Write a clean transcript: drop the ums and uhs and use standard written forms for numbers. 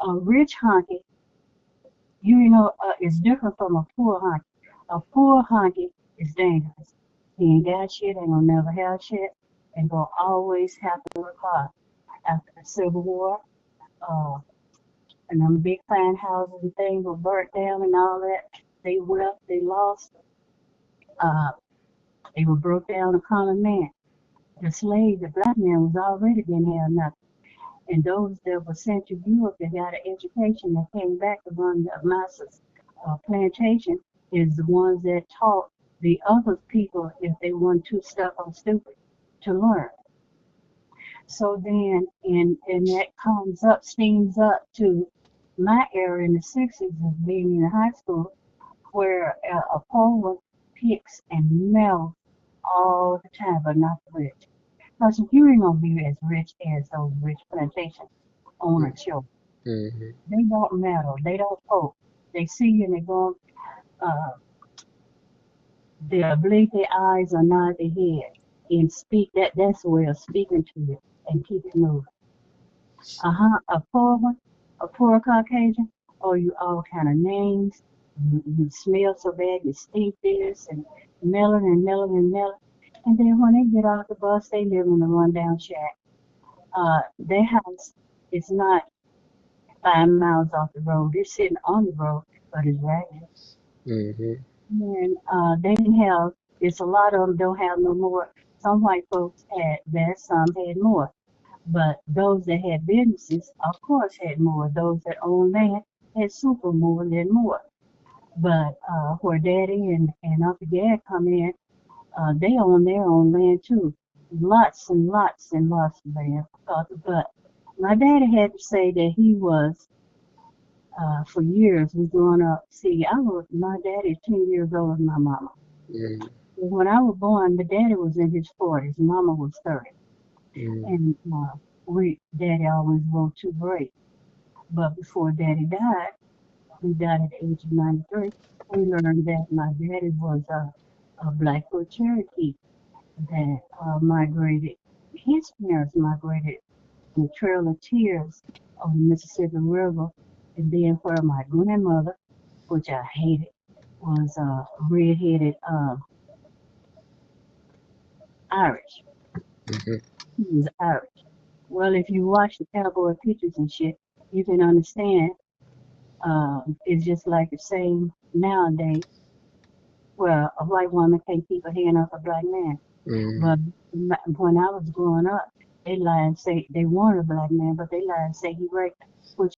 A rich honky, is different from a poor honky. A poor honky is dangerous. He ain't got shit, ain't gonna never have shit, and gonna always have to work hard. After the Civil War, uh, and them big fine houses and things were burnt down and all that. They wealth they lost. Uh, they were broke down a common man. The slave, the black man, was already didn't have nothing. And those that were sent to Europe that got an education that came back to run the masses plantation is the ones that taught the other people if they weren't too stuck on stupid to learn. So then, and that comes up, steams up to my era in the 60s of being in high school, where a poor one picks and melts all the time, but not the rich. Because you ain't gonna be as rich as those rich plantation owner children. Mm-hmm. They don't meddle. They don't poke. They see you and they go, uh, they'll blink their eyes or nod their head and speak. That's a way of speaking to you and keep it moving. Uh-huh. A poor one, a poor Caucasian, oh, you all kind of names. You smell so bad, you stink this and melon and melon and melon. And then when they get off the bus, they live in a rundown shack. Their house is not 5 miles off the road. It's sitting on the road, but it's ragged. Mm-hmm. And they didn't have, it's a lot of them don't have no more. Some white folks had that, some had more. But those that had businesses, of course, had more. Those that owned land had super more than more. But where Daddy and Uncle Dad come in, they own their own land too. Lots and lots and lots of land. But my daddy had to say that he was, for years, we growing up. See, my daddy is 10 years older than my mama. Mm-hmm. When I was born, the daddy was in his 40s, mama was 30. And daddy always wrote two great. But before daddy died, he died at the age of 93, we learned that my daddy was a Blackfoot Cherokee that migrated, his parents migrated the Trail of Tears on the Mississippi River. And then where my grandmother, which I hated, was redheaded Irish. Mm-hmm. He was Irish. Well, if you watch the cowboy pictures and shit, you can understand it's just like the same nowadays where a white woman can't keep her hand off a black man. Mm-hmm. But when I was growing up, they lie and say they wanted a black man, but they lie and say he raped them, which